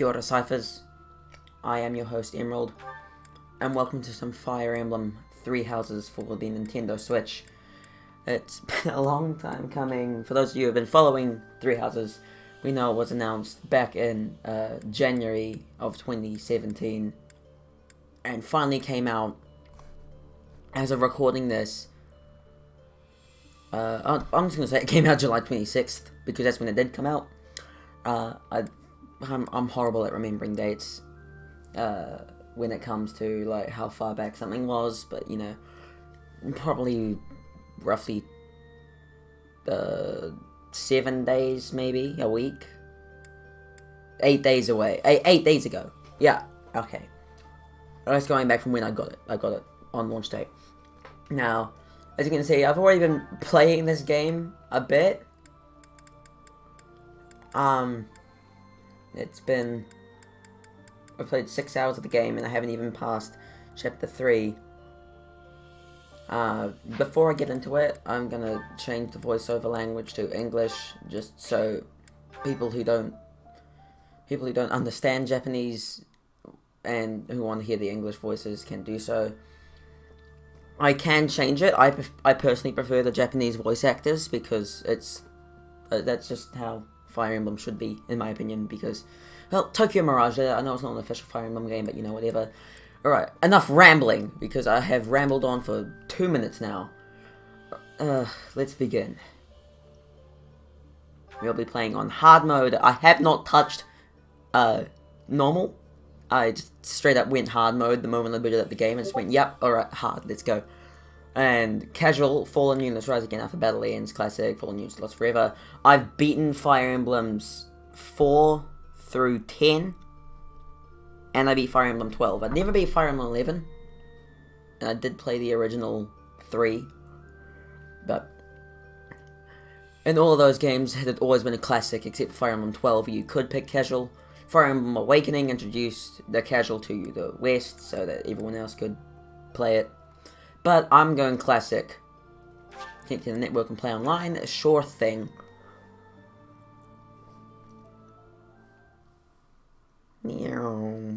Kia ora Cyphers, I am your host Emerald, and welcome to some Fire Emblem 3 Houses for the Nintendo Switch. It's been a long time coming. For those of you who have been following 3 Houses, we know it was announced back in January of 2017, and finally came out as of recording this. I'm just going to say it came out July 26th, because that's when it did come out. I'm horrible at remembering dates when it comes to like how far back something was, but you know, probably roughly 7 days, maybe a week, 8 days away, 8 days ago. Yeah, okay. That's going back from when I got it. I got it on launch day. Now, as you can see, I've already been playing this game a bit. I've played 6 hours of the game and I haven't even passed chapter 3. Before I get into it, I'm gonna change the voiceover language to English, just so people who don't understand Japanese and who want to hear the English voices can do so. I can change it. I personally prefer the Japanese voice actors because that's just how Fire Emblem should be, in my opinion, because, well, Tokyo Mirage, I know it's not an official Fire Emblem game, but you know, whatever. Alright, enough rambling, because I have rambled on for 2 minutes now. Let's begin. We'll be playing on hard mode. I have not touched, normal. I just straight up went hard mode the moment I booted up the game. I just went, yep, alright, hard, let's go. And casual, fallen units rise again after battle ends, classic, fallen units lost forever. I've beaten Fire Emblems 4 through 10, and I beat Fire Emblem 12. I'd never beat Fire Emblem 11, and I did play the original 3, but in all of those games, it had always been a classic, except for Fire Emblem 12, where you could pick casual. Fire Emblem Awakening introduced the casual to the West, so that everyone else could play it. But I'm going classic. Connect to the network and play online, a sure thing. Meow.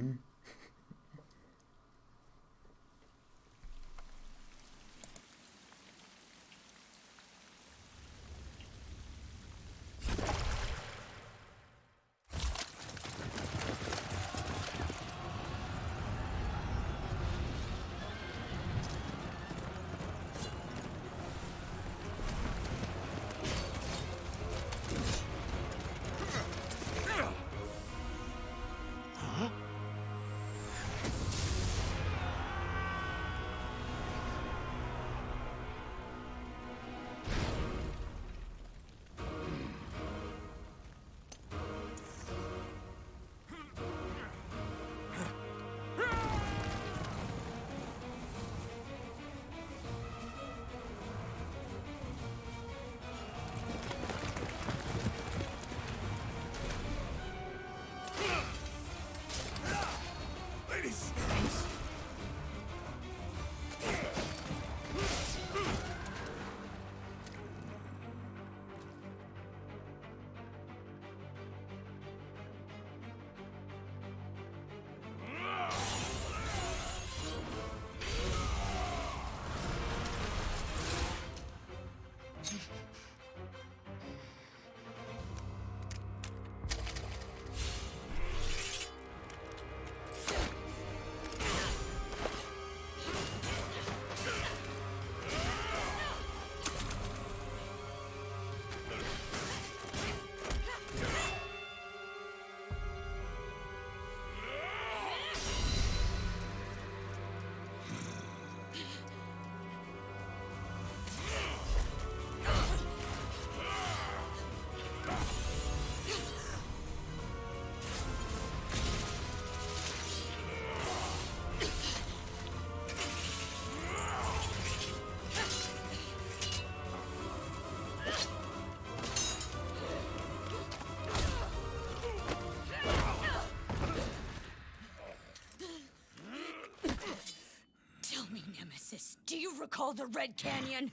Do you recall the Red Canyon?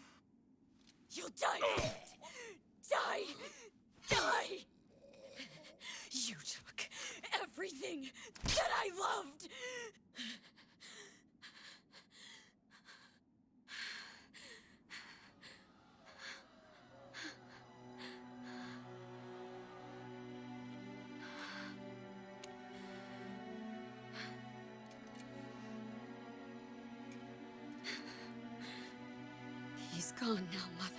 You'll die! Die! Die! You took everything that I loved. He's gone now, Mother.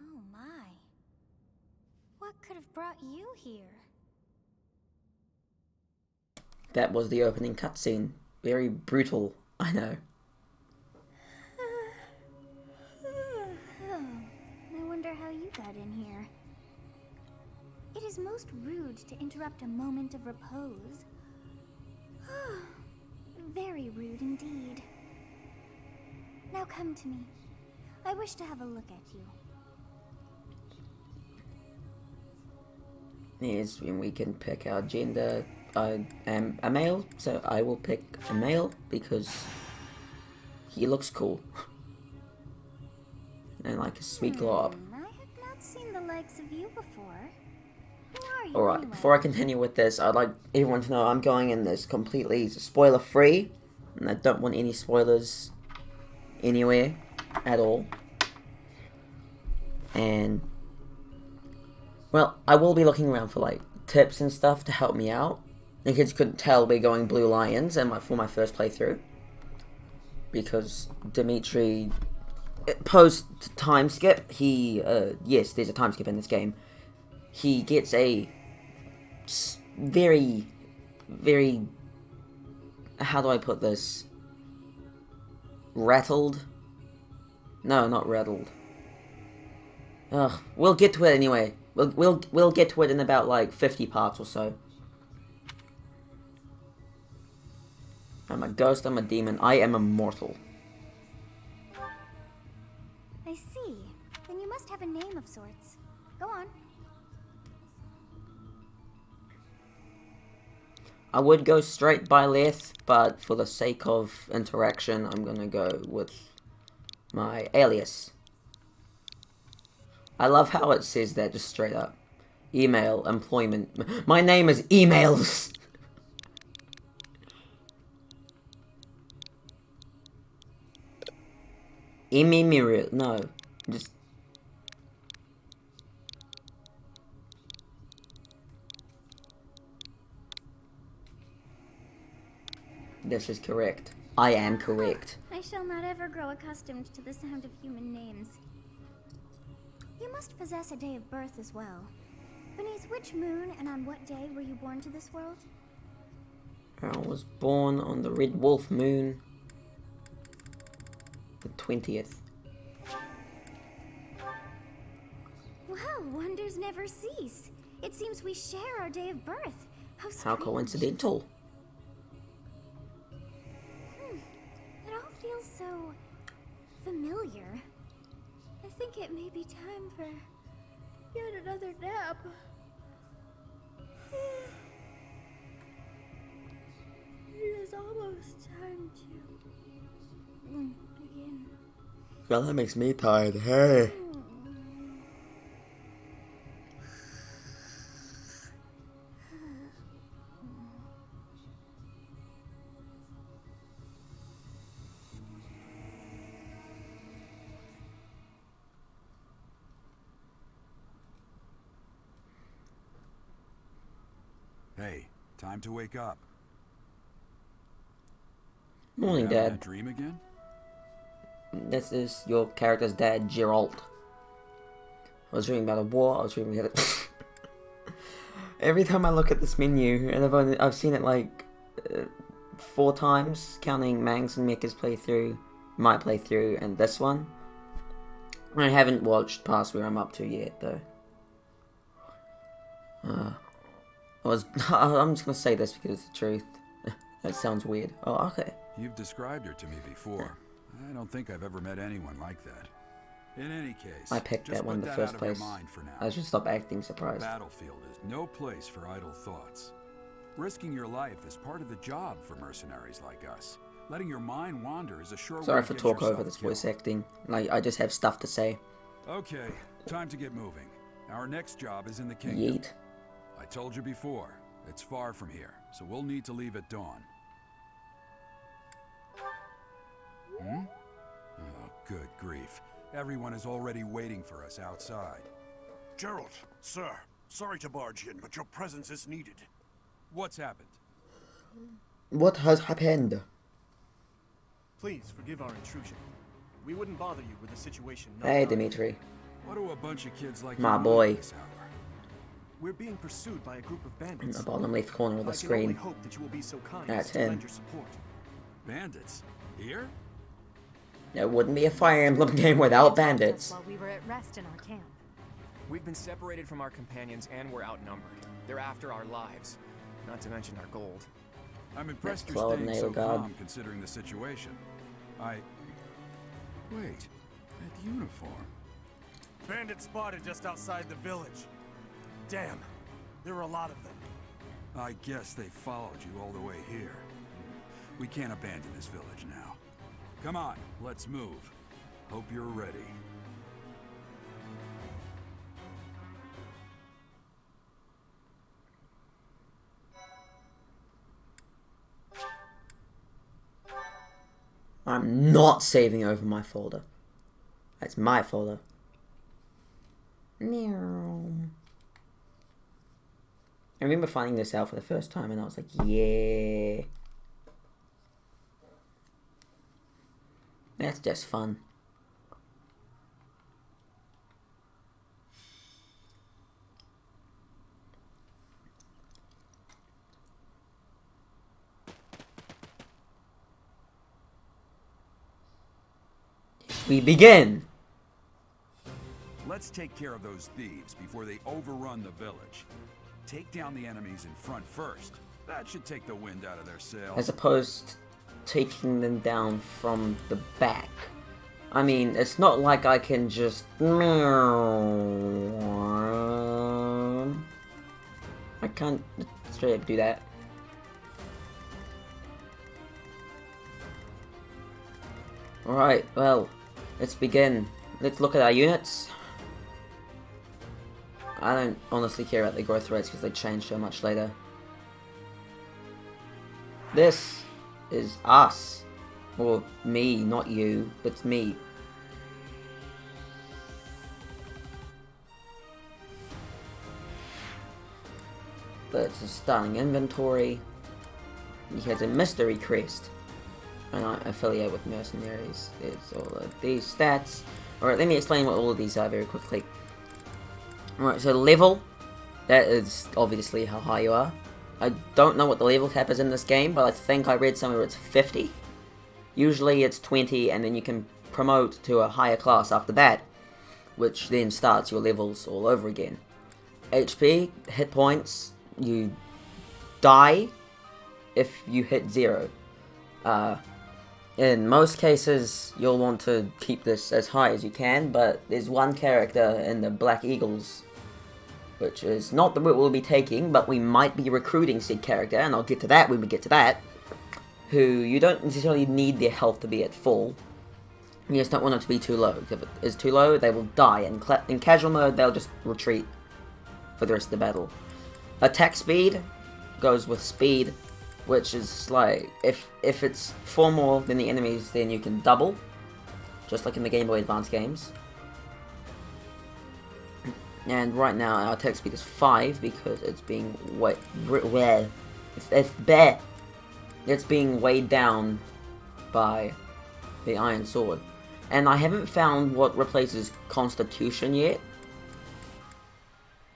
Oh my. What could have brought you here? That was the opening cutscene. Very brutal, I know. Oh, I wonder how you got in here. It is most rude to interrupt a moment of repose. Very rude indeed. Now come to me. I wish to have a look at you. Here's when we can pick our gender. I am a male, so I will pick a male because he looks cool. And like a sweet glob. I have not seen the likes of you before. Who are you Alright, anyway? before I continue with this, I'd like everyone to know I'm going in this completely spoiler free. And I don't want any spoilers anywhere at all. And, well, I will be looking around for like tips and stuff to help me out. The kids couldn't tell we're going Blue Lions for my first playthrough. Because Dimitri, post time skip, yes, there's a time skip in this game. He gets a very, very, how do I put this? Rattled? No, not rattled. Ugh, we'll get to it anyway. We'll get to it in about like 50 parts or so. I'm a ghost, I'm a demon, I am immortal. I see. Then you must have a name of sorts. Go on. I would go straight by Leth, but for the sake of interaction, I'm gonna go with my alias. I love how it says that just straight up. Email, employment. My name is Emails! Mirror. No. Just. This is correct. I am correct. I shall not ever grow accustomed to the sound of human names. You must possess a day of birth as well. Beneath which moon and on what day were you born to this world? I was born on the Red Wolf moon. The 20th. Well, wonders never cease. It seems we share our day of birth. How strange. How coincidental. It all feels so familiar. I think it may be time for yet another nap. It is almost time to begin. Well, that makes me tired. Hey. Hey, time to wake up. Morning, You having Dad. a dream again? This is your character's dad, Geralt. I was dreaming about a war. I was dreaming about it. Every time I look at this menu, and I've seen it like 4 times, counting Mangs and Mika's playthrough, my playthrough, and this one. I haven't watched past where I'm up to yet, though. I'm just gonna say this because it's the truth. That sounds weird. Oh, okay. You've described her to me before. I don't think I've ever met anyone like that. In any case, I picked just that one in put the that first out of your place. mind for now. I should stop acting surprised. Battlefield is no place for idle thoughts. Risking your life is part of the job for mercenaries like us. Letting your mind wander is a sure way Sorry to for get talk over yourself this voice killed. acting. Like, I just have stuff to say. Okay, time to get moving. Our next job is in the kingdom. Yeet. I told you before, it's far from here, so we'll need to leave at dawn. Oh, good grief. Everyone is already waiting for us outside. Gerald, sir, sorry to barge in, but your presence is needed. What's happened? What has happened? Please forgive our intrusion. We wouldn't bother you with a situation. Hey, Dimitri. What do a bunch of kids like My you boy. want this hour? We're being pursued by a group of In bandits. the bottom left corner of the I can only screen. hope that you will be so kind That's as to him. lend your support. Bandits? Here? There wouldn't be a Fire Emblem game without bandits. While we were at rest in our camp. We've been separated from our companions and we're outnumbered. They're after our lives, not to mention our gold. I'm impressed That's you're 12 staying nail so guard. calm considering the situation. Wait, that uniform. Bandit spotted just outside the village. Damn, there were a lot of them. I guess they followed you all the way here. We can't abandon this village now. Come on, let's move. Hope you're ready. I'm not saving over my folder. That's my folder. Meow. I remember finding this out for the first time and I was like, yeah. That's just fun. We begin! Let's take care of those thieves before they overrun the village. Take down the enemies in front first. That should take the wind out of their sails. As opposed to taking them down from the back. I mean, it's not like I can just... I can't straight up do that. Alright, well, let's begin. Let's look at our units. I don't honestly care about the growth rates because they change so much later. This is us. Or me, not you. It's me. That's a starting inventory. He has a mystery crest. And I affiliate with mercenaries. It's all of these stats. Alright, let me explain what all of these are very quickly. Alright, so level. That is obviously how high you are. I don't know what the level cap is in this game, but I think I read somewhere it's 50. Usually it's 20, and then you can promote to a higher class after that, which then starts your levels all over again. HP, hit points, you die if you hit 0. In most cases, you'll want to keep this as high as you can, but there's one character in the Black Eagles, which is not the route we'll be taking, but we might be recruiting said character, and I'll get to that when we get to that, who you don't necessarily need their health to be at full. You just don't want it to be too low. If it is too low, they will die, and in casual mode, they'll just retreat for the rest of the battle. Attack speed goes with speed, which is like, if it's 4 more than the enemies, then you can double, just like in the Game Boy Advance games. And right now our attack speed is 5 because it's being it's being weighed down by the Iron Sword. And I haven't found what replaces Constitution yet.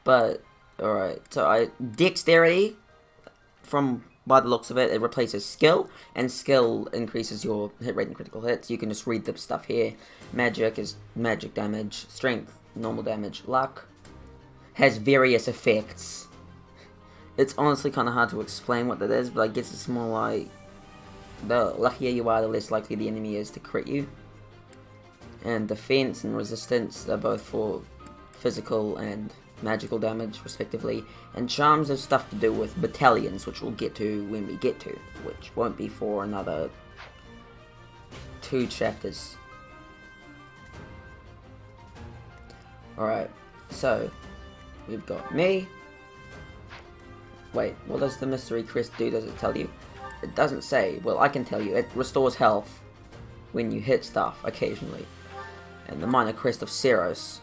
But alright, so Dexterity, from by the looks of it, it replaces skill, and skill increases your hit rate and critical hits. You can just read the stuff here. Magic is magic damage, strength, normal damage, luck. Has various effects. It's honestly kind of hard to explain what that is, but I guess it's more like the luckier you are, the less likely the enemy is to crit you. And defense and resistance are both for physical and magical damage, respectively. And charms have stuff to do with battalions, which we'll get to when we get to, which won't be for another 2 chapters. Alright, so we've got me. Wait, what does the mystery crest do? Does it tell you? It doesn't say. Well, I can tell you. It restores health when you hit stuff occasionally. And the minor crest of Ceros.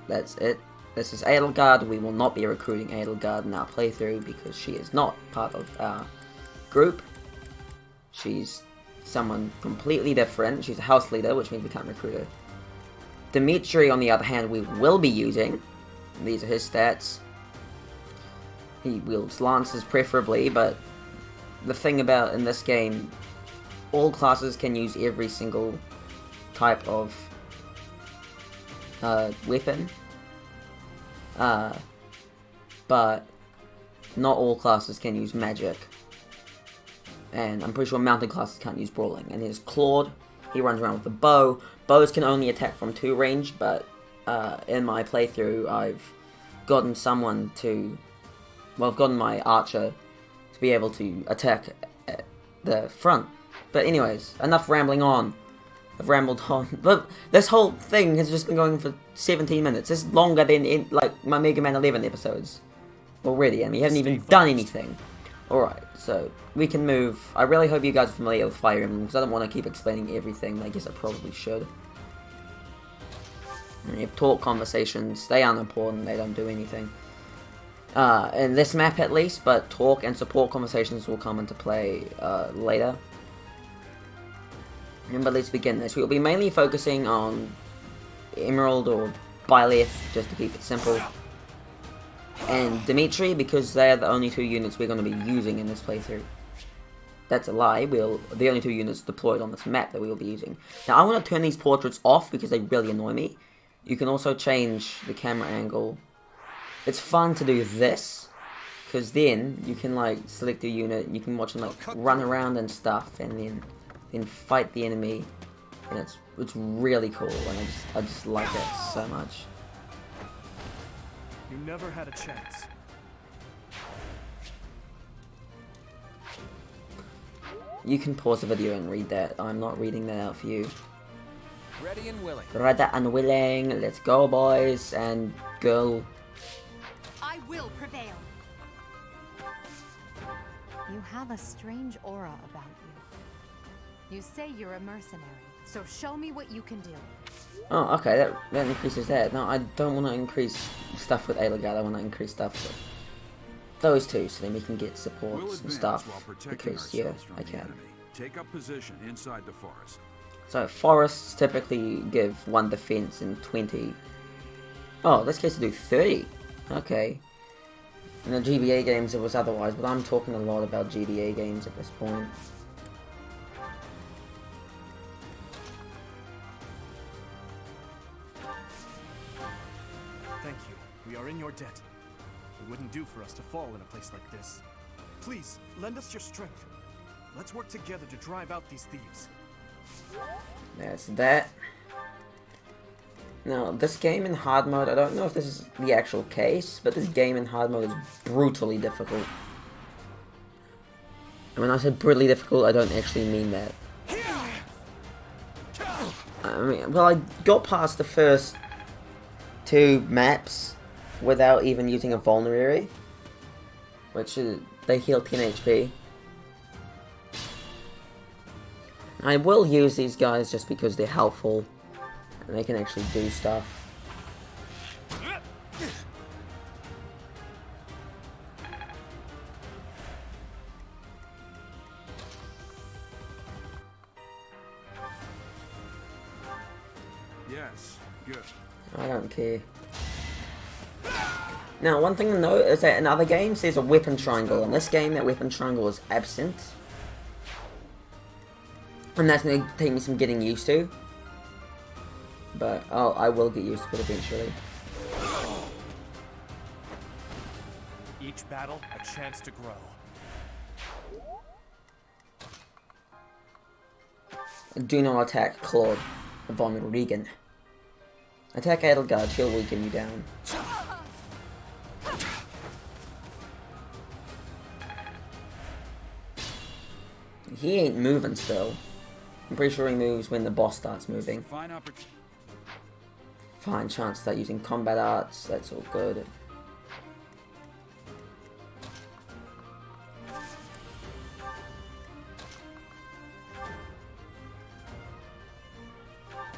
That's it. This is Edelgard. We will not be recruiting Edelgard in our playthrough because she is not part of our group. She's someone completely different. She's a house leader, which means we can't recruit her. Dimitri, on the other hand, we will be using. These are his stats. He wields lances preferably, but the thing about in this game, all classes can use every single type of weapon, but not all classes can use magic, and I'm pretty sure mounted classes can't use brawling. And there's Claude. He runs around with the bow. Bows can only attack from 2 range, but in my playthrough I've gotten someone to, well, I've gotten my archer to be able to attack at the front. But anyways, enough rambling on. I've rambled on. But this whole thing has just been going for 17 minutes. It's longer than like my Mega Man 11 episodes already, and we haven't even done anything. Alright, so we can move. I really hope you guys are familiar with Fire Emblem, because I don't want to keep explaining everything. I guess I probably should. And you have talk conversations. They aren't important. They don't do anything. In this map at least, but talk and support conversations will come into play later. But let's begin this. We'll be mainly focusing on Emerald or Byleth, just to keep it simple. And Dimitri, because they are the only 2 units we're going to be using in this playthrough. That's a lie. The only 2 units deployed on this map that we will be using. Now, I want to turn these portraits off because they really annoy me. You can also change the camera angle. It's fun to do this, because then you can like select a unit and you can watch them like run around and stuff, and then fight the enemy, and it's really cool, and I just like it so much. You never had a chance. You can pause the video and read that. I'm not reading that out for you. Ready and willing. Ready and willing. Let's go, boys and girl. I will prevail. You have a strange aura about you. You say you're a mercenary, so show me what you can do. Oh, okay, that increases that. No, I don't want to increase stuff with Edelgard. I want to increase stuff with those 2, so then we can get supports and stuff. Because yeah, I can. Take up position inside the forest. So forests typically give 1 defense and 20. Oh, this case to do 30. Okay. In the GBA games it was otherwise, but I'm talking a lot about GBA games at this point. Thank you. We are in your debt. It wouldn't do for us to fall in a place like this. Please, lend us your strength. Let's work together to drive out these thieves. That's that. Now, this game in hard mode, I don't know if this is the actual case, but this game in hard mode is brutally difficult. And when I say brutally difficult, I don't actually mean that. I mean, well, I got past the first 2 maps without even using a vulnerary, which is, they heal 10 HP. I will use these guys just because they're helpful and they can actually do stuff. Yes, good. I don't care. Now, one thing to note is that in other games there's a weapon triangle. In this game, that weapon triangle is absent. And that's going to take me some getting used to. But I will get used to it eventually. each battle a chance to grow. Do not attack Claude von Regan. Attack Edelgard, she'll weaken you down. He ain't moving still. I'm pretty sure he moves when the boss starts moving. Fine chance to start using combat arts, that's all good.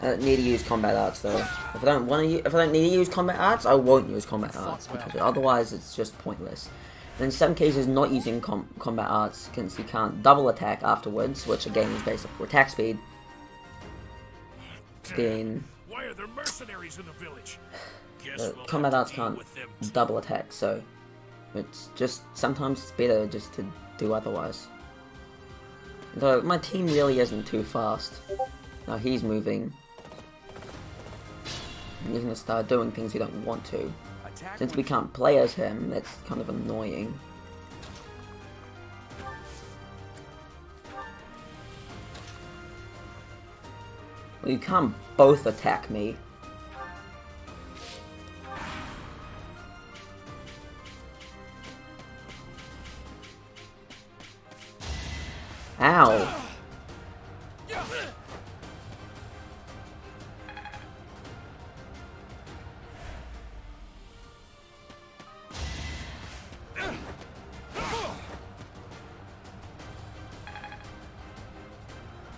I don't need to use combat arts though. If I don't want to, if I don't need to use combat arts, I won't use combat arts because otherwise it's just pointless. And in some cases, not using combat arts since you can't double attack afterwards, which again is based off attack speed. Then why are there mercenaries in the village? Combat arts can't double attack, so it's just sometimes it's better just to do otherwise. Though my team really isn't too fast. Now he's moving. He's gonna start doing things we don't want to. Since we can't play as him, that's kind of annoying. Well, you can't both attack me. Ow!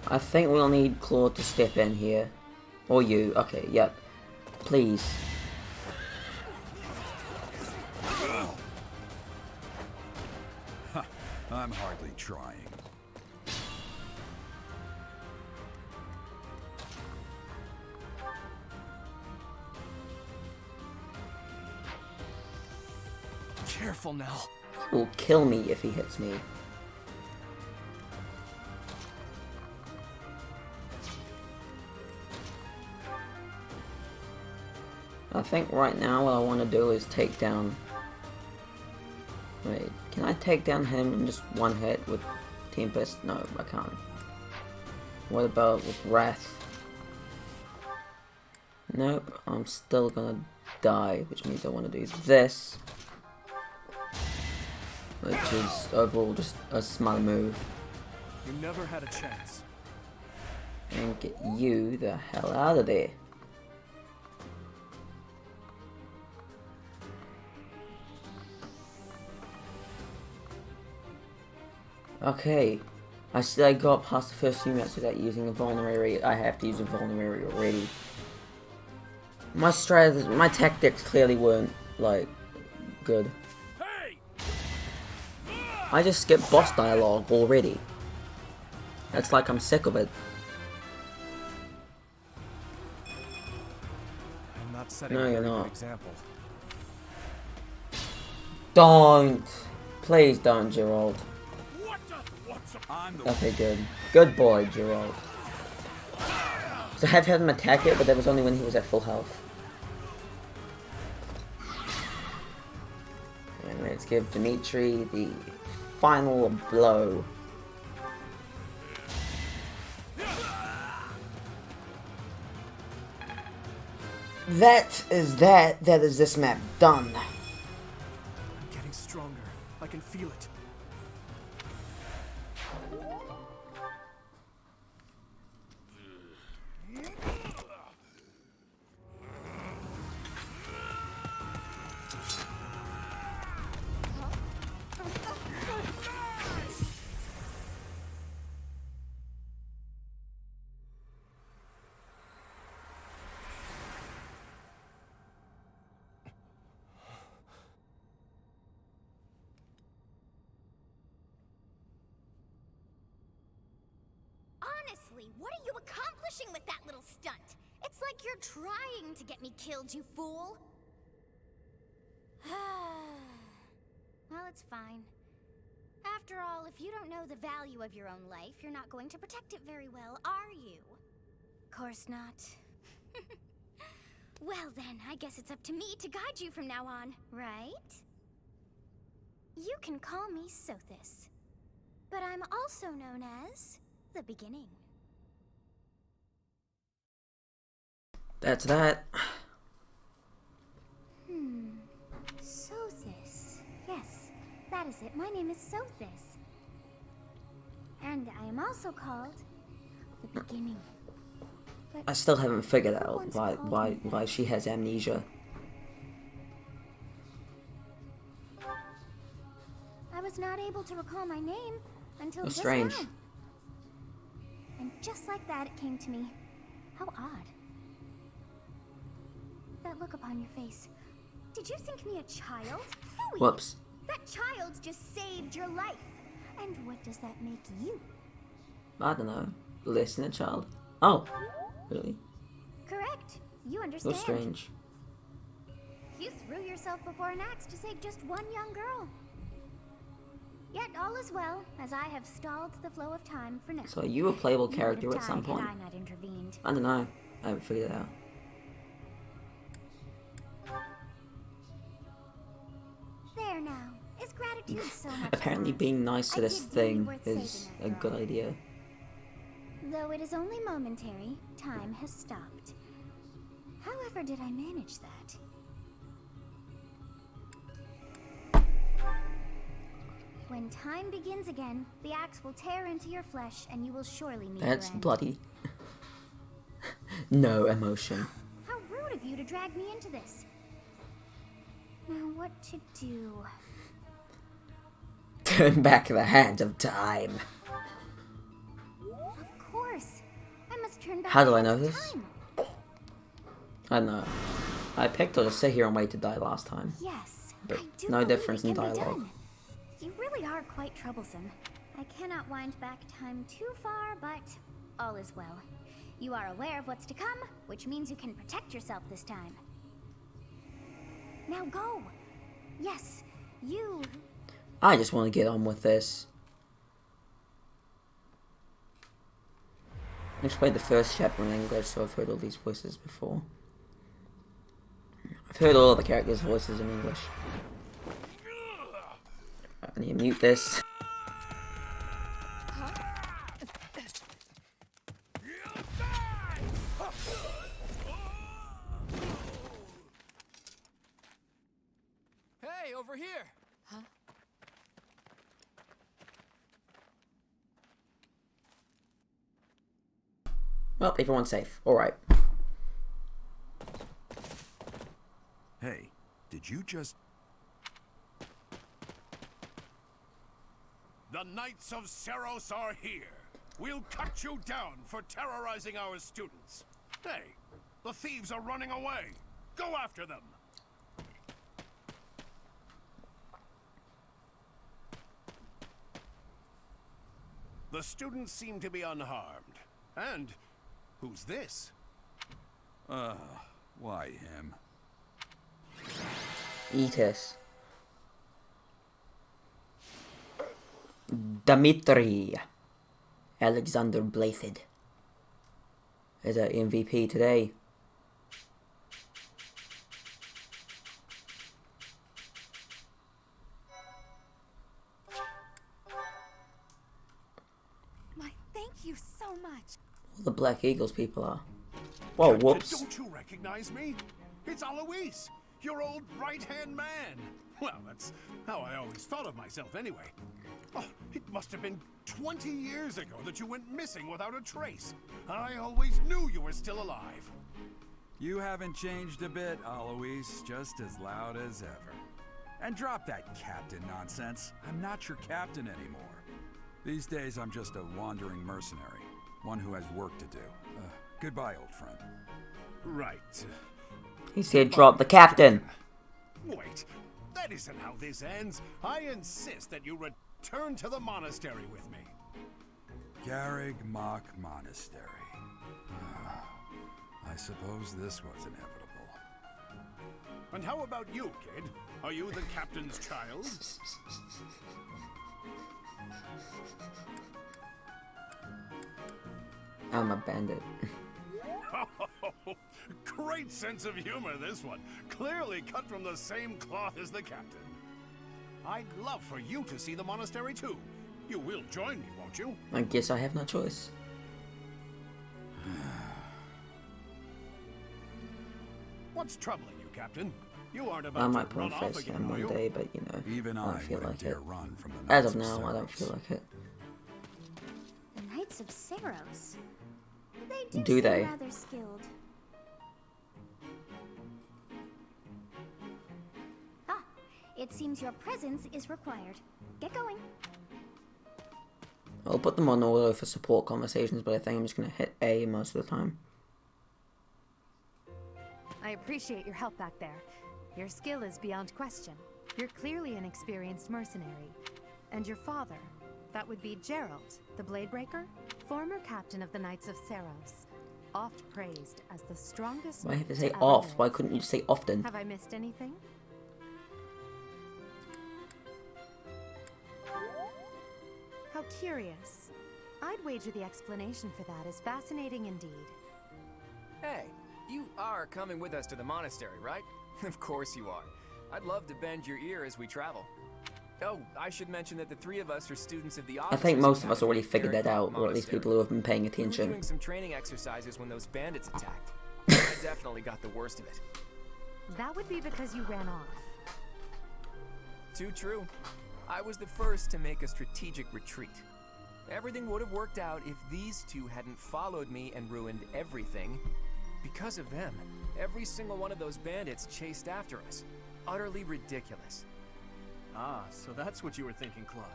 I think we'll need Claude to step in here. Or you. Okay, yep. Please. I'm hardly trying. Careful now. He'll kill me if he hits me. I think right now what I want to do is take down... Wait, can I take down him in just one hit with Tempest? No, I can't. What about with Wrath? Nope, I'm still gonna die, which means I want to do this. Which is overall just a smart move. You never had a chance. And get you the hell out of there. Okay, I got past the first few minutes without using a vulnerary. I have to use a vulnerary already. My strategy, my tactics clearly weren't, like, good. I just skipped boss dialogue already. It's like I'm sick of it. I'm not setting No, a you're very good not. example. Don't! Please don't, Gerald. Okay, good. Good boy, Gerald. So I have had him attack it, but that was only when he was at full health. And let's give Dimitri the final blow. That is this map done. I'm getting stronger. I can feel it. Honestly, what are you accomplishing with that little stunt? It's like you're trying to get me killed, you fool. Well, it's fine. After all, if you don't know the value of your own life, you're not going to protect it very well, are you? Course not. Well then, I guess it's up to me to guide you from now on, right? You can call me Sothis, but I'm also known as the Beginning. That's that. Sothis. Yes, that is it. My name is Sothis. And I am also called the Beginning. But I still haven't figured out one's called me why that. she has amnesia. I was not able to recall my name until That's just strange. now. And just like that, it came to me. How odd. That look upon your face. Did you think me a child? Phooey! Whoops. That child just saved your life. And what does that make you? I don't know. Listener child. Oh, really? Correct. You So understand. strange. You threw yourself before an axe to save just one young girl. Yet all is well, as I have stalled the flow of time for now. So are you a playable You would character have at some died had point? I not intervened. I don't know. I haven't figured it out. There now. Is gratitude so much Apparently for being nice to I this did deem you thing worth is saving a after good all. idea. Though it is only momentary, time has stopped. However did I manage that? When time begins again, the axe will tear into your flesh and you will surely meet That's your end. bloody. No emotion. How rude of you to drag me into this. Now what to do? Turn back the hands of time. Of course. I must turn back How do the I know hands of this? time. I don't know. I picked her to sit here and wait to die last time. Yes, But I do no believe difference it in can be dialogue. done. You really are quite troublesome. I cannot wind back time too far, but all is well. You are aware of what's to come, which means you can protect yourself this time. Now go. Yes, you. I just want to get on with this. I just played the first chapter in English, so I've heard all these voices before. I've heard all the characters' voices in English. I need to mute this. Hey, over here! Well, everyone's safe. Alright. Hey, did you just... The Knights of Seros are here. We'll cut you down for terrorizing our students. Hey, the thieves are running away. Go after them. The students seem to be unharmed. And who's this? Why him? Eatus. Dmitri Alexander Blathed is our MVP today. My thank you so much. All the Black Eagles people are. Whoa, whoops. Don't you recognize me? It's Alois, your old right-hand man. Well, that's how I always thought of myself anyway. Oh, it must have been 20 years ago that you went missing without a trace. I always knew you were still alive. You haven't changed a bit, Alois. Just as loud as ever. And drop that captain nonsense. I'm not your captain anymore. These days, I'm just a wandering mercenary. One who has work to do. Goodbye, old friend. Right. He said drop the captain. Wait, that isn't how this ends. I insist that you return to the monastery with me. Garreg Mach Monastery. I suppose this was inevitable. And how about you, kid? Are you the captain's child? I'm a bandit. Great sense of humor, this one. Clearly cut from the same cloth as the captain. I'd love for you to see the monastery too. You will join me, won't you? I guess I have no choice. What's troubling you, Captain? You aren't I about might to put run on off face again, cam are one you? day, but you know, Even I don't feel wouldn't like dare it. run from the As Knights of now, I don't Cerberus. feel like it. The Knights of Saros. They Do seem they? rather skilled. Ah, it seems your presence is required. Get going. I'll put them on auto for support conversations, but I think I'm just gonna hit A most of the time. I appreciate your help back there. Your skill is beyond question. You're clearly an experienced mercenary. And your father, that would be Gerald, the Bladebreaker, former captain of the Knights of Saros, oft praised as the strongest. Why have to say ever off? live. Why couldn't you just say often? Have I missed anything? How curious. I'd wager the explanation for that is fascinating indeed. Hey, you are coming with us to the monastery, right? Of course you are. I'd love to bend your ear as we travel. Oh, I should mention that the three of us are students of the I think Officers most of us Academy already at figured that Garreg out, or at least Monastery. people who have been paying We were attention. doing some training exercises when those bandits attacked. I definitely got the worst of it. That would be because you ran off. Too true. I was the first to make a strategic retreat. Everything would have worked out if these two hadn't followed me and ruined everything. Because of them, every single one of those bandits chased after us. Utterly ridiculous. Ah, so that's what you were thinking, Claude.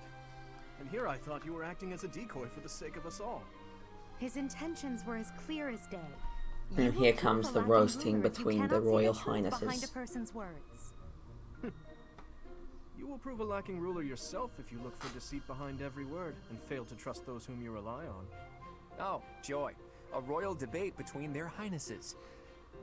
And here I thought you were acting as a decoy for the sake of us all. His intentions were as clear as day. And You here will comes prove the a lacking roasting ruler if you between the cannot see royal truth behind a highnesses. person's words. You will prove a lacking ruler yourself if you look for deceit behind every word and fail to trust those whom you rely on. Oh, joy. A royal debate between their highnesses.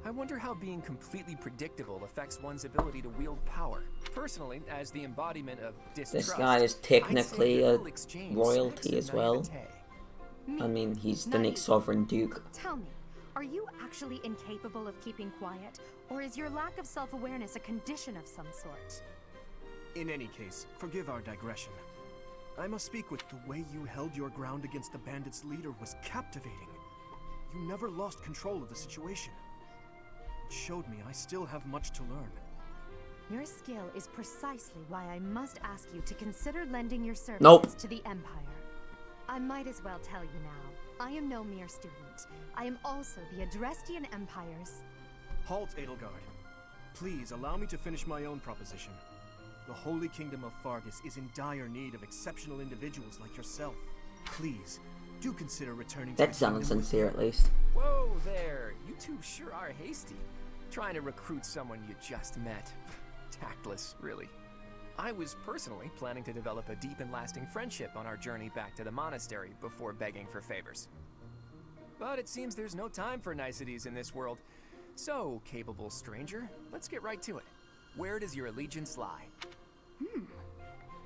I wonder how being completely predictable affects one's ability to wield power. Personally, as the embodiment of distrust, This guy is I'd technically say a little exchange royalty smacks as of well. naivete. I mean, he's the Not next you. sovereign duke. Tell me, are you actually incapable of keeping quiet, or is your lack of self-awareness a condition of some sort? In any case, forgive our digression. I must speak with the way you held your ground against the bandits' leader was captivating. You never lost control of the situation. It showed me I still have much to learn. Your skill is precisely why I must ask you to consider lending your services Nope. to the Empire. I might as well tell you now, I am no mere student. I am also the Adrestian Empire's... Halt, Edelgard. Please allow me to finish my own proposition. The Holy Kingdom of Fargus is in dire need of exceptional individuals like yourself. Please, do consider returning to That the sounds kingdom with sincere me. at least. Whoa there, you two sure are hasty. Trying to recruit someone you just met. Tactless, really. I was personally planning to develop a deep and lasting friendship on our journey back to the monastery before begging for favors. But it seems there's no time for niceties in this world. So, capable stranger, let's get right to it. Where does your allegiance lie?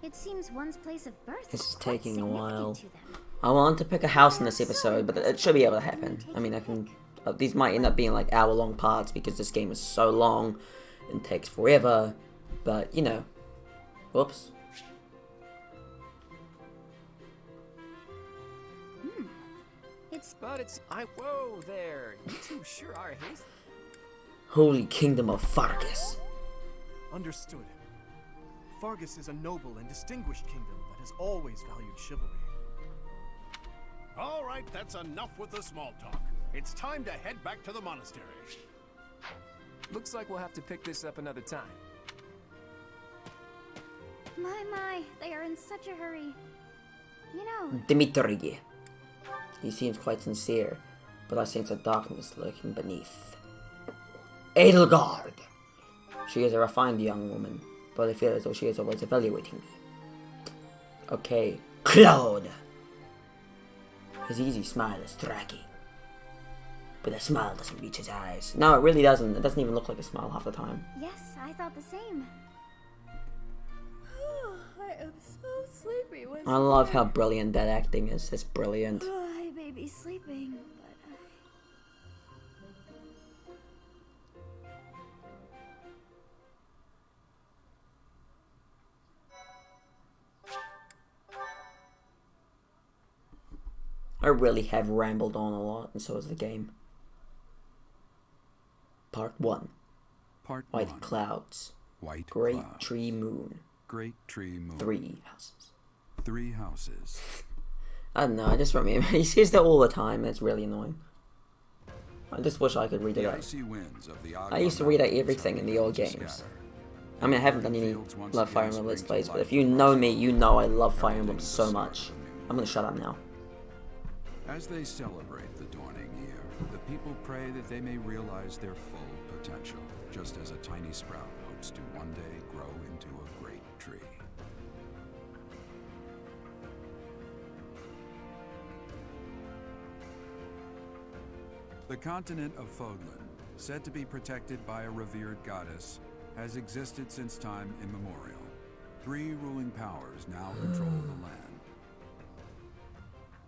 It seems one's place of birth This is is quite taking a while. significant to them. I want to pick a house in this episode, but it should be able to happen. I mean, I can... these might end up being like hour-long parts because this game is so long and takes forever. But, you know. Whoops. Whoa there, you two sure are hasty. Holy Kingdom of Fargus. Understood. Fargus is a noble and distinguished kingdom that has always valued chivalry. All right, that's enough with the small talk. It's time to head back to the monastery. Looks like we'll have to pick this up another time. My, they are in such a hurry. You know, Dimitri. He seems quite sincere, but I sense a darkness lurking beneath. Edelgard! She is a refined young woman, but I feel as though she is always evaluating me. Okay, Claude! His easy smile is striking, but the smile doesn't reach his eyes. No, it really doesn't. It doesn't even look like a smile half the time. yes, I thought the same. I am so sleepy. I love how brilliant that acting is. It's brilliant. I may be sleeping, but I really have rambled on a lot, and so has the game. Part 1. Part White 1. clouds. White Great clouds. tree moon. Great tree moon. 3 houses. 3 houses. I don't know, I just remember he says that all the time, and it's really annoying. I just wish I could read it out. I used to read out everything in the old games. I mean, I haven't done any Love Fire Emblem Let's Plays, but if you know me, you know I love Fire Emblem so much. I'm gonna shut up now. As they celebrate the dawning year, the people pray that they may realize their full potential, just as a tiny sprout hopes to one day grow into a great tree. The continent of Fodlan, said to be protected by a revered goddess, has existed since time immemorial. 3 ruling powers now control the land.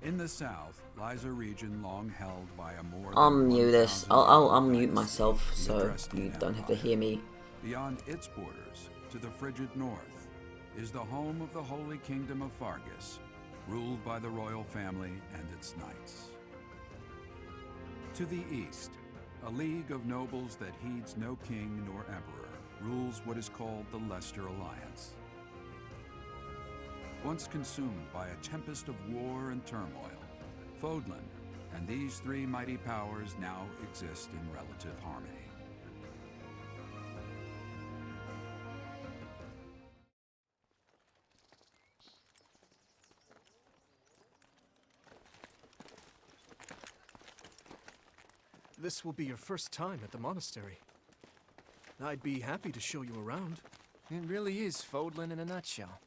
In the south lies a region long held by a more I'll than mute this. 1,000 I'll year unmute dynasty, myself the so Adrestian you don't have to Empire. hear me. Beyond its borders, to the frigid north, is the home of the Holy Kingdom of Fargus, ruled by the royal family and its knights. To the east, a league of nobles that heeds no king nor emperor rules what is called the Leicester Alliance. Once consumed by a tempest of war and turmoil, Fodlan and these 3 mighty powers now exist in relative harmony. This will be your first time at the monastery. I'd be happy to show you around. It really is Fodlan in a nutshell.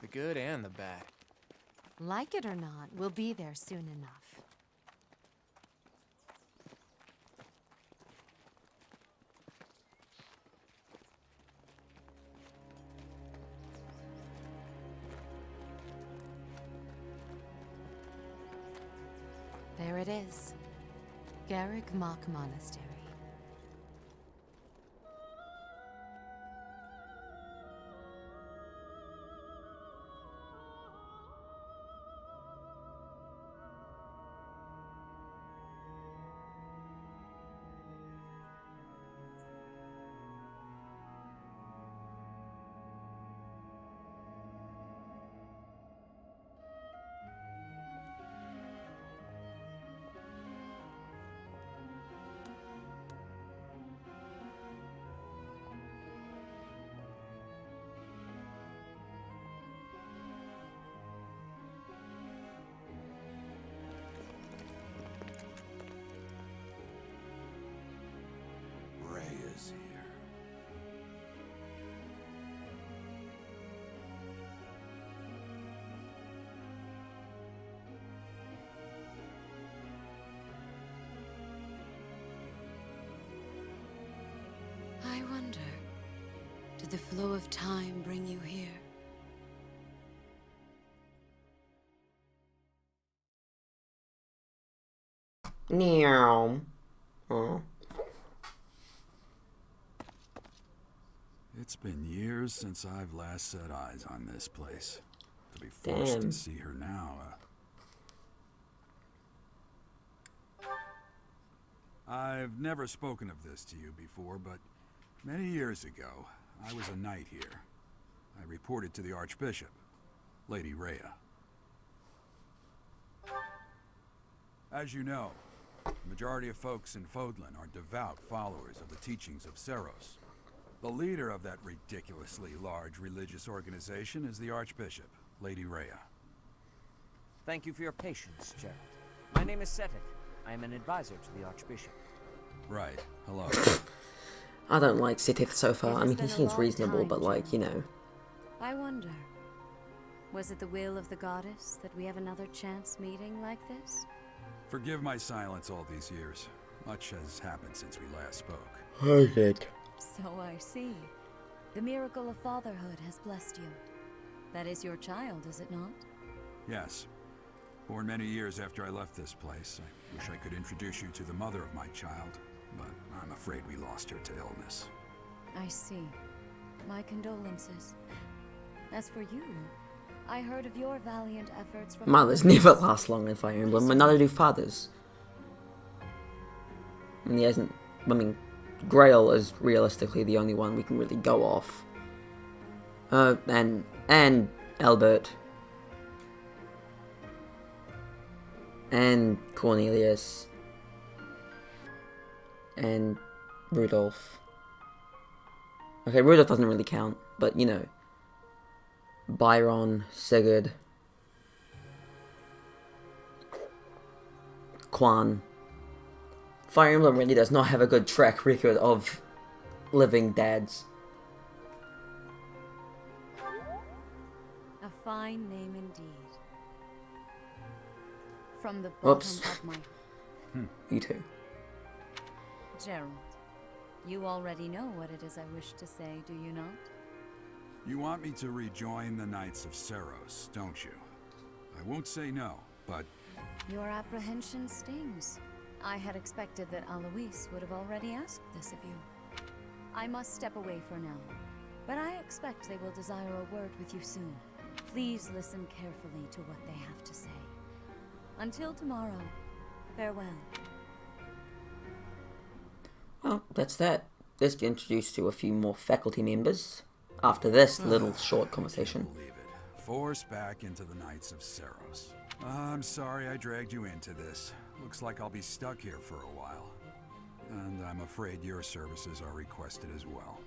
The good and the bad. Like it or not, we'll be there soon enough. There it is. Garreg Mach Monastery. Is here. I wonder, did the flow of time bring you here? Meow. Oh. It's been years since I've last set eyes on this place. To be forced Damn. to see her now, I've never spoken of this to you before, but many years ago, I was a knight here. I reported to the Archbishop, Lady Rhea. As you know, the majority of folks in Fodlan are devout followers of the teachings of Seros. The leader of that ridiculously large religious organization is the Archbishop, Lady Rhea. Thank you for your patience, Gerald. My name is Seteth. I am an advisor to the Archbishop. Right. Hello. I don't like Seteth so far. It I has mean, he been a seems long reasonable, time, but like, you know. I wonder, was it the will of the goddess that we have another chance meeting like this? Forgive my silence all these years. Much has happened since we last spoke. Perfect. So I see. The miracle of fatherhood has blessed you. That is your child, is it not? Yes. Born many years after I left this place. I wish I could introduce you to the mother of my child, but I'm afraid we lost her to illness. I see. My condolences. As for you, I heard of your valiant efforts from Mothers never last long in Fire Emblem, and neither do fathers. And he hasn't. I mean, Grail is realistically the only one we can really go off. And Albert. And Cornelius. And Rudolph. Okay, Rudolph doesn't really count, but you know. Byron, Sigurd. Quan. Fire Emblem really does not have a good track record of living dads. A fine name indeed. From the Whoops. bottom of my... You too. Gerald, you already know what it is I wish to say, do you not? You want me to rejoin the Knights of Seros, don't you? I won't say no, but... Your apprehension stings. I had expected that Alois would have already asked this of you. I must step away for now, but I expect they will desire a word with you soon. Please listen carefully to what they have to say. Until tomorrow, farewell. Well, that's that. Let's get introduced to a few more faculty members after this little short conversation. Believe it. Forced back into the Knights of Seros. I'm sorry I dragged you into this. Looks like I'll be stuck here for a while. And I'm afraid your services are requested as well.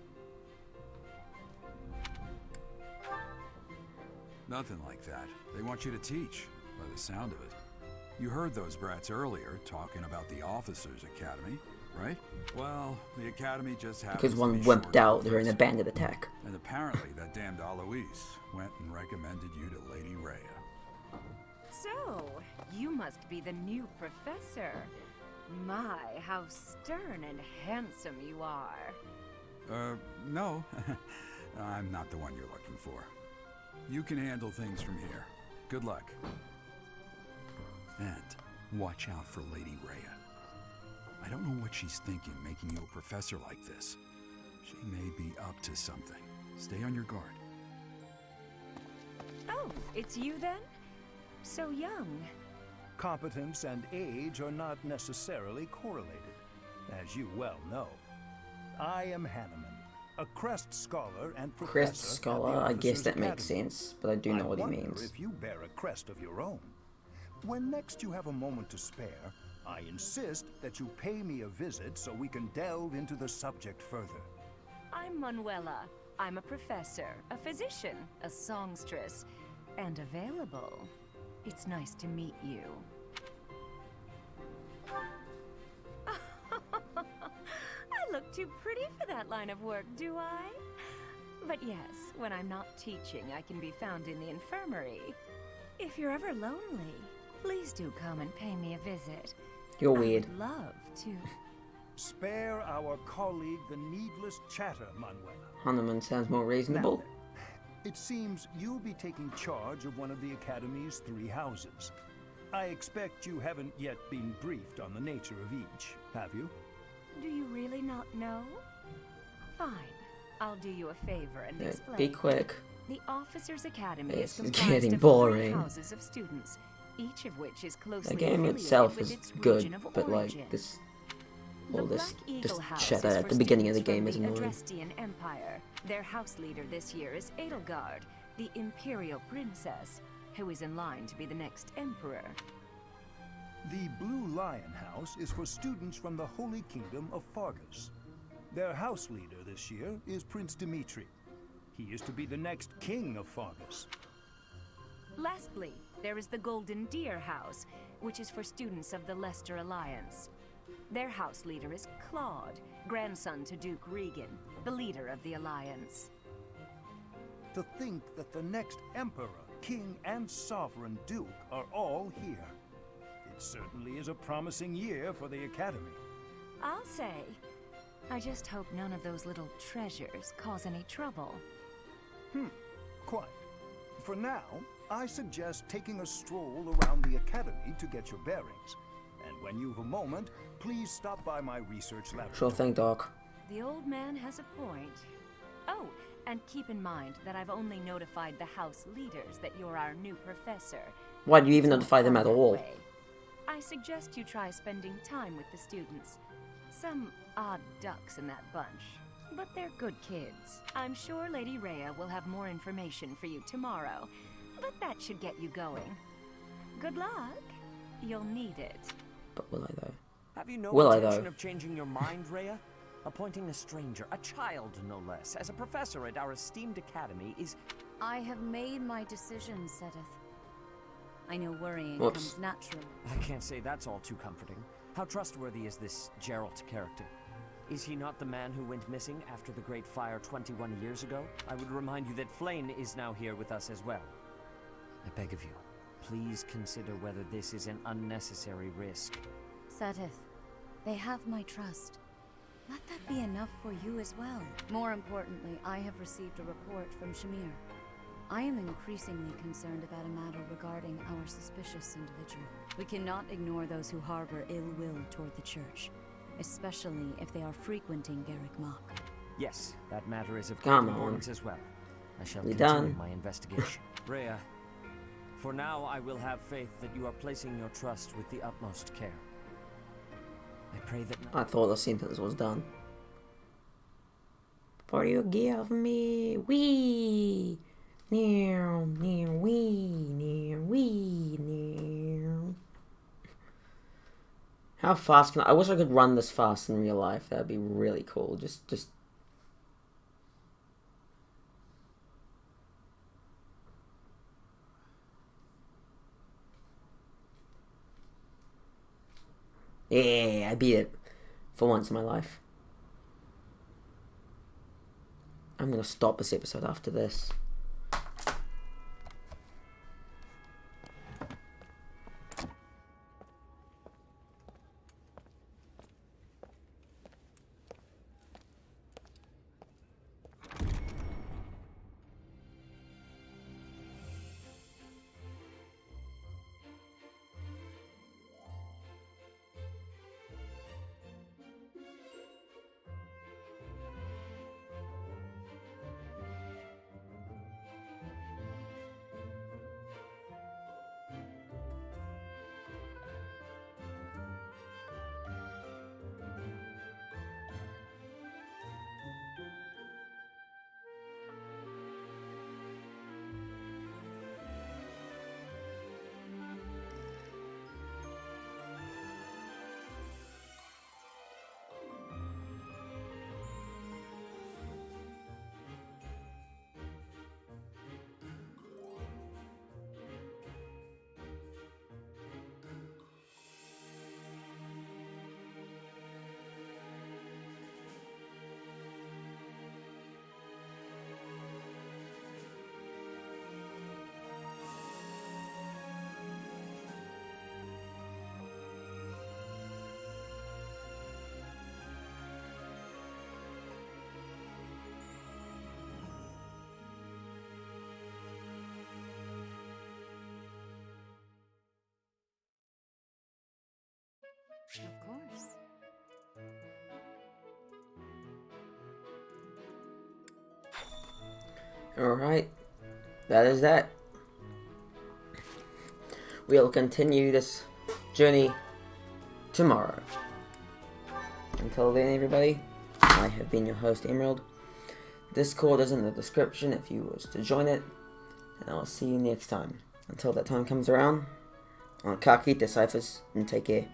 Nothing like that. They want you to teach, by the sound of it. You heard those brats earlier talking about the Officers Academy, right? Well, the Academy just happens Because one to be wimped short out of during a this. bandit attack. And apparently that damned Alois went and recommended you to Lady Rhea. So, you must be the new professor. My, how stern and handsome you are. No. I'm not the one you're looking for. You can handle things from here. Good luck. And watch out for Lady Rhea. I don't know what she's thinking making you a professor like this. She may be up to something. Stay on your guard. Oh, it's you then? So young. Competence and age are not necessarily correlated, as you well know. I am Hanneman, a Crest Scholar and professor. Crest Scholar, I guess that makes Academy. sense, but I do know what he wonder means. if you bear a crest of your own. When next you have a moment to spare, I insist that you pay me a visit so we can delve into the subject further. I'm Manuela. I'm a professor, a physician, a songstress, and available. It's nice to meet you. I look too pretty for that line of work, do I? But yes, when I'm not teaching, I can be found in the infirmary. If you're ever lonely, please do come and pay me a visit. You're weird. I'd love to. Spare our colleague the needless chatter, Manuela. Hanneman sounds more reasonable. Now then, it seems you'll be taking charge of one of the Academy's 3 houses. I expect you haven't yet been briefed on the nature of each, have you? Do you really not know? Fine. I'll do you a favor and explain. Be quick. The Officers Academy This is is comprised getting of boring. 3 houses of students, each of which is closely The game affiliated itself with is its good, region of but origin. like this, The all this Black Eagle just House chatter is at for the beginning of the students game from is the annoying. Adrestian Empire. Their house leader this year is Edelgard, the Imperial Princess, who is in line to be the next Emperor. The Blue Lion House is for students from the Holy Kingdom of Fargus. Their house leader this year is Prince Dimitri. He is to be the next king of Fargus. Lastly, there is the Golden Deer House, which is for students of the Leicester Alliance. Their house leader is Claude, grandson to Duke Regan, the leader of the Alliance. To think that the next Emperor, King, and Sovereign Duke are all here. It certainly is a promising year for the Academy. I'll say. I just hope none of those little treasures cause any trouble. Quite. For now, I suggest taking a stroll around the Academy to get your bearings. And when you've a moment, please stop by my research laboratory. Sure thing, Doc. The old man has a point. Oh, And keep in mind that I've only notified the house leaders that you're our new professor. Why do you even notify them at all? I suggest you try spending time with the students. Some odd ducks in that bunch, but they're good kids. I'm sure Lady Rhea will have more information for you tomorrow, but that should get you going. Good luck. You'll need it. But will I though? Have you no Will I intention though? of changing your mind, Rhea? Appointing a stranger, a child no less, as a professor at our esteemed academy is... I have made my decision, Sedith. I know worrying Whoops. comes natural. I can't say that's all too comforting. How trustworthy is this Geralt character? Is he not the man who went missing after the Great Fire 21 years ago? I would remind you that Flayn is now here with us as well. I beg of you, please consider whether this is an unnecessary risk. Sedith, they have my trust. Let that be enough for you as well. More importantly, I have received a report from Shamir. I am increasingly concerned about a matter regarding our suspicious individual. We cannot ignore those who harbor ill will toward the church, especially if they are frequenting garreg mach. Yes, that matter is of Come great on. importance as well. I shall You continue done? my investigation. Rhea, for now I will have faith that you are placing your trust with the utmost care. I pray that... I thought the sentence was done. For you give me wee, near, wee, near, wee, near. How fast can I wish I could run this fast in real life. That'd be really cool. Just. Yeah, I beat it. For once in my life. I'm gonna stop this episode after this. Of course. Alright. That is that. We'll continue this journey tomorrow. Until then, everybody, I have been your host, Emerald. Discord is in the description if you wish to join it. And I'll see you next time. Until that time comes around, I'll kakite ciphers and take care.